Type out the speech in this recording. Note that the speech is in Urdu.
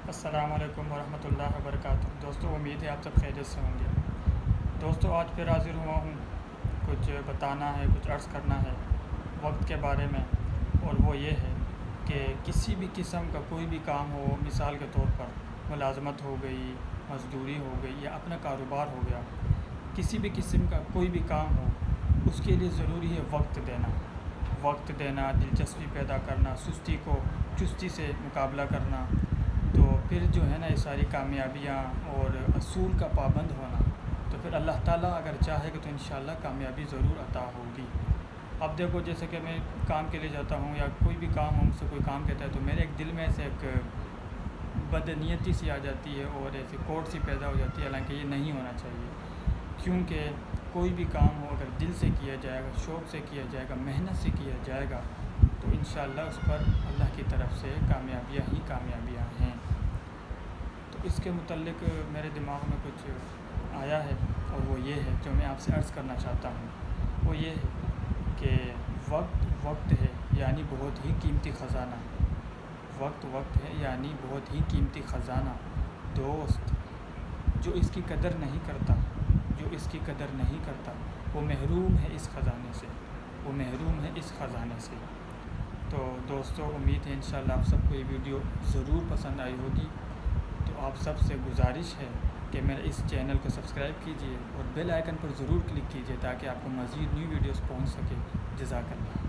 السلام علیکم ورحمۃ اللہ وبرکاتہ۔ دوستو، امید ہے آپ سب خیریت سے ہوں گے۔ دوستو، آج پھر حاضر ہوا ہوں، کچھ بتانا ہے، کچھ عرض کرنا ہے وقت کے بارے میں، اور وہ یہ ہے کہ کسی بھی قسم کا کوئی بھی کام ہو، مثال کے طور پر ملازمت ہو گئی، مزدوری ہو گئی، یا اپنا کاروبار ہو گیا، کسی بھی قسم کا کوئی بھی کام ہو، اس کے لیے ضروری ہے وقت دینا، دلچسپی پیدا کرنا، سستی کو چستی سے مقابلہ کرنا۔ تو پھر جو ہے نا، یہ ساری کامیابیاں اور اصول کا پابند ہونا، تو پھر اللہ تعالیٰ اگر چاہے گا تو انشاءاللہ کامیابی ضرور عطا ہوگی۔ اب دیکھو، جیسے کہ میں کام کے لیے جاتا ہوں یا کوئی بھی کام ہم سے کوئی کام کہتا ہے، تو میرے ایک دل میں سے ایک بدنیتی سی آ جاتی ہے اور ایسی کوڑ سی پیدا ہو جاتی ہے، حالانکہ یہ نہیں ہونا چاہیے، کیونکہ کوئی بھی کام ہو اگر دل سے کیا جائے گا، شوق سے کیا جائے گا، محنت سے کیا جائے گا، تو انشاءاللہ اس پر اللہ کی طرف سے کامیابیاں ہی کامیابیاں ہیں۔ تو اس کے متعلق میرے دماغ میں کچھ آیا ہے، اور وہ یہ ہے جو میں آپ سے عرض کرنا چاہتا ہوں۔ وہ یہ ہے کہ وقت ہے، یعنی بہت ہی قیمتی خزانہ۔ وقت ہے یعنی بہت ہی قیمتی خزانہ۔ دوست، جو اس کی قدر نہیں کرتا، وہ محروم ہے اس خزانے سے۔ تو دوستو، امید ہے انشاءاللہ آپ سب کو یہ ویڈیو ضرور پسند آئی ہوگی۔ تو آپ سب سے گزارش ہے کہ میرے اس چینل کو سبسکرائب کیجئے اور بیل آئیکن پر ضرور کلک کیجئے، تاکہ آپ کو مزید نیو ویڈیوز پہنچ سکے۔ جزاک اللہ۔